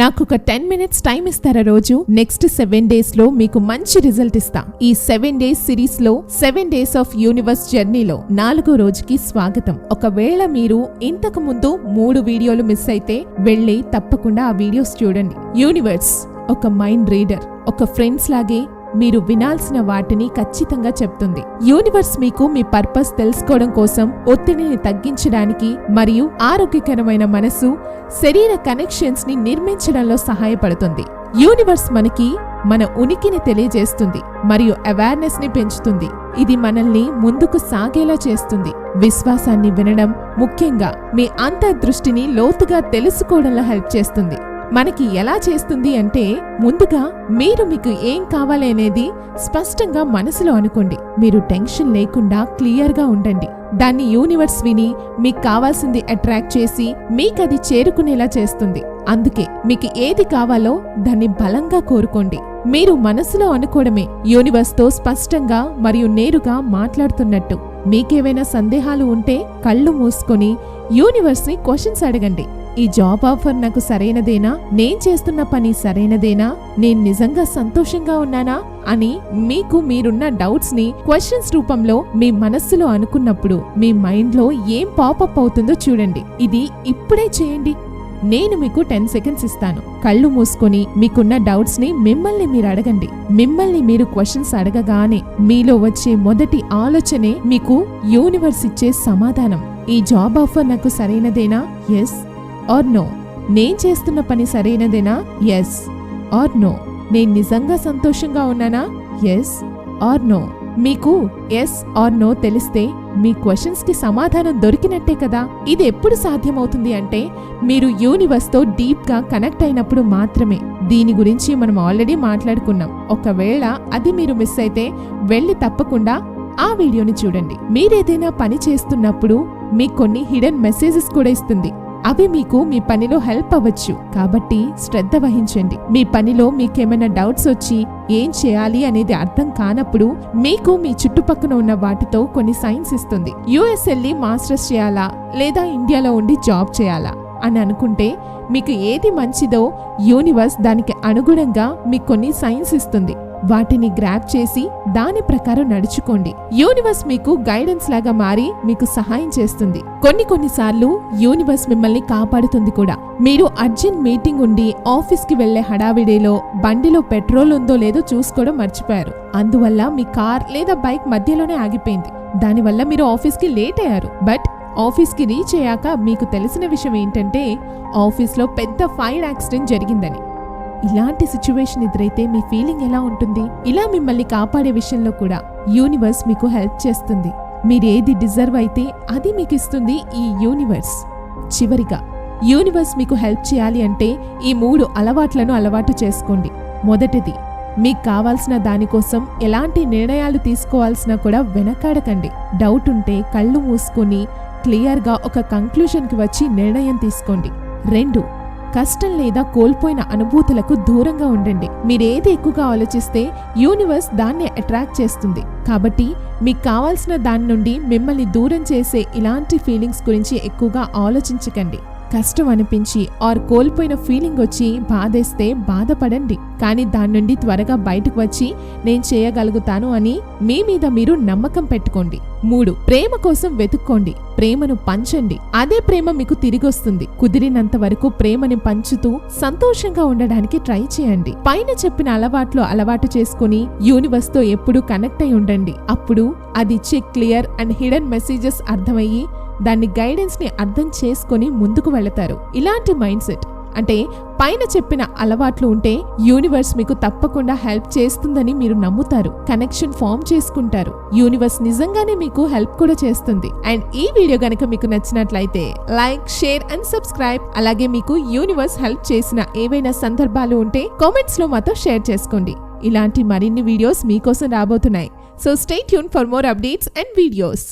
నాకు ఒక 10 minutes time ఇస్తారా రోజు? నెక్స్ట్ 7 days లో మీకు మంచి రిజల్ట్ ఇస్తా. ఈ 7 days సిరీస్ లో 7 days ఆఫ్ యూనివర్స్ జర్నీలో 4వ రోజుకి స్వాగతం. ఒకవేళ మీరు ఇంతకు ముందు 3 వీడియోలు మిస్ అయితే వెళ్ళి తప్పకుండా ఆ వీడియోస్ చూడండి. యూనివర్స్ ఒక మైండ్ రీడర్, ఒక ఫ్రెండ్స్ లాగే మీరు వినాల్సిన వాటిని ఖచ్చితంగా చెప్తుంది. యూనివర్స్ మీకు మీ పర్పస్ తెలుసుకోవడం కోసం, ఒత్తిడిని తగ్గించడానికి మరియు ఆరోగ్యకరమైన మనసు, శరీర కనెక్షన్స్ ని నిర్మించడంలో సహాయపడుతుంది. యూనివర్స్ మనకి మన ఉనికిని తెలియజేస్తుంది మరియు అవేర్నెస్ ని పెంచుతుంది. ఇది మనల్ని ముందుకు సాగేలా చేస్తుంది. విశ్వాసాన్ని వినడం, ముఖ్యంగా మీ అంతర్దృష్టిని లోతుగా తెలుసుకోవడంలో హెల్ప్ చేస్తుంది. మనకి ఎలా చేస్తుంది అంటే, ముందుగా మీరు మీకు ఏం కావాలి అనేది స్పష్టంగా మనసులో అనుకోండి. మీరు టెన్షన్ లేకుండా క్లియర్గా ఉండండి. దాన్ని యూనివర్స్ విని మీకు కావాల్సింది అట్రాక్ట్ చేసి మీకది చేరుకునేలా చేస్తుంది. అందుకే మీకు ఏది కావాలో దాన్ని బలంగా కోరుకోండి. మీరు మనసులో అనుకోవడమే యూనివర్స్తో స్పష్టంగా మరియు నేరుగా మాట్లాడుతున్నట్టు. మీకేవైనా సందేహాలు ఉంటే కళ్ళు మూసుకొని యూనివర్స్ని క్వశ్చన్స్ అడగండి. ఈ జాబ్ ఆఫర్ నాకు సరైనదేనా? నేను చేస్తున్న పని సరైనదేనా? నేను నిజంగా సంతోషంగా ఉన్నానా అని మీకు మీరున్న డౌట్స్ ని క్వశ్చన్స్ రూపంలో మీ మనస్సులో అనుకున్నప్పుడు మీ మైండ్ లో ఏం పాపప్ అవుతుందో చూడండి. ఇది ఇప్పుడే చేయండి. నేను మీకు 10 seconds ఇస్తాను. కళ్ళు మూసుకొని మీకున్న డౌట్స్ ని మిమ్మల్ని మీరు అడగండి. మిమ్మల్ని మీరు క్వశ్చన్స్ అడగగానే మీలో వచ్చే మొదటి ఆలోచనే మీకు యూనివర్స్ ఇచ్చే సమాధానం. ఈ జాబ్ ఆఫర్ నాకు సరైనదేనా? Yes or no. నేను చేస్తున్న పని సరైనదేనా? Yes or no. నేను నిజంగా సంతోషంగా ఉన్నానా? Yes or no. మీకు ఎస్ ఆర్ నో తెలిస్తే మీ క్వశ్చన్స్ కి సమాధానం దొరికినట్టే కదా. ఇది ఎప్పుడు సాధ్యమవుతుంది అంటే, మీరు యూనివర్స్ తో డీప్ గా కనెక్ట్ అయినప్పుడు మాత్రమే. దీని గురించి మనం ఆల్రెడీ మాట్లాడుకున్నాం. ఒకవేళ అది మీరు మిస్ అయితే వెళ్ళి తప్పకుండా ఆ వీడియోని చూడండి. మీరేదైనా పని చేస్తున్నప్పుడు మీకు కొన్ని హిడెన్ మెసేజెస్ కూడా ఇస్తుంది. అవి మీకు మీ పనిలో హెల్ప్ అవ్వచ్చు. కాబట్టి శ్రద్ధ వహించండి. మీ పనిలో మీకేమైనా డౌట్స్ వచ్చి ఏం చేయాలి అనేది అర్థం కానప్పుడు మీకు మీ చుట్టుపక్కన ఉన్న వాటితో కొన్ని సైన్స్ ఇస్తుంది. యుఎస్ వెళ్ళి మాస్టర్స్ చేయాలా లేదా ఇండియాలో ఉండి జాబ్ చేయాలా అని అనుకుంటే మీకు ఏది మంచిదో యూనివర్స్ దానికి అనుగుణంగా మీకు కొన్ని సైన్స్ ఇస్తుంది. వాటిని గ్రాప్ చేసి దాని ప్రకారం నడుచుకోండి. యూనివర్స్ మీకు గైడెన్స్ లాగా మారి మీకు సహాయం చేస్తుంది. కొన్నిసార్లు యూనివర్స్ మిమ్మల్ని కాపాడుతుంది కూడా. మీరు అర్జెంట్ మీటింగ్ ఉండి ఆఫీస్కి వెళ్లే హడావిడిలో బండిలో పెట్రోల్ ఉందో లేదో చూసుకోవడం మర్చిపోయారు. అందువల్ల మీ కార్ లేదా బైక్ మధ్యలోనే ఆగిపోయింది. దానివల్ల మీరు ఆఫీస్కి లేట్ అయ్యారు. బట్ ఆఫీస్కి రీచ్ అయ్యాక మీకు తెలిసిన విషయం ఏంటంటే, ఆఫీస్లో పెద్ద ఫైర్ యాక్సిడెంట్ జరిగిందని. ఇలాంటి సిచ్యువేషన్ ఎదురైతే మీ ఫీలింగ్ ఎలా ఉంటుంది? ఇలా మిమ్మల్ని కాపాడే విషయంలో కూడా యూనివర్స్ మీకు హెల్ప్ చేస్తుంది. మీరేది డిజర్వ్ అయితే అది మీకు ఇస్తుంది ఈ యూనివర్స్. చివరిగా యూనివర్స్ మీకు హెల్ప్ చేయాలి అంటే ఈ 3 అలవాట్లను అలవాటు చేసుకోండి. మొదటిది, మీకు కావాల్సిన దానికోసం ఎలాంటి నిర్ణయాలు తీసుకోవాల్సినా కూడా వెనకాడకండి. డౌట్ ఉంటే కళ్ళు మూసుకొని క్లియర్గా ఒక కంక్లూషన్కి వచ్చి నిర్ణయం తీసుకోండి. 2, కష్టం లేదా కోల్పోయిన అనుభూతులకు దూరంగా ఉండండి. మీరేది ఎక్కువగా ఆలోచిస్తే యూనివర్స్ దాన్ని అట్రాక్ట్ చేస్తుంది. కాబట్టి మీకు కావాల్సిన దాని నుండి మిమ్మల్ని దూరం చేసే ఇలాంటి ఫీలింగ్స్ గురించి ఎక్కువగా ఆలోచించకండి. కష్టం అనిపించి ఆర్ కోల్పోయిన ఫీలింగ్ వచ్చి బాధేస్తే బాధపడండి. కానీ దాని నుండి త్వరగా బయటకు వచ్చి నేను చేయగలుగుతాను అని మీ మీద మీరు నమ్మకం పెట్టుకోండి. 3, ప్రేమ కోసం వెతుక్కోండి. ప్రేమను పంచండి. అదే ప్రేమ మీకు తిరిగొస్తుంది. కుదిరినంత వరకు ప్రేమని పంచుతూ సంతోషంగా ఉండడానికి ట్రై చేయండి. పైన చెప్పిన అలవాట్లు అలవాటు చేసుకుని యూనివర్స్ తో ఎప్పుడూ కనెక్ట్ అయి ఉండండి. అప్పుడు అది ఇచ్చే క్లియర్ అండ్ హిడెన్ మెసేజెస్ అర్థమయ్యి దాన్ని గైడెన్స్ ని అర్థం చేసుకుని ముందుకు వెళతారు. ఇలాంటి మైండ్ సెట్ అంటే, పైన చెప్పిన అలవాట్లు ఉంటే యూనివర్స్ మీకు తప్పకుండా హెల్ప్ చేస్తుందని మీరు నమ్ముతారు. కనెక్షన్ ఫామ్ చేసుకుంటారు. యూనివర్స్ నిజంగానే మీకు హెల్ప్ కూడా చేస్తుంది. అండ్ ఈ వీడియో గనక మీకు నచ్చినట్లయితే లైక్, షేర్ అండ్ సబ్స్క్రైబ్. అలాగే మీకు యూనివర్స్ హెల్ప్ చేసిన ఏవైనా సందర్భాలు ఉంటే కామెంట్స్ లో మాతో షేర్ చేసుకోండి. ఇలాంటి మరిన్ని వీడియోస్ మీకోసం రాబోతున్నాయి. So stay tune for more updates and videos.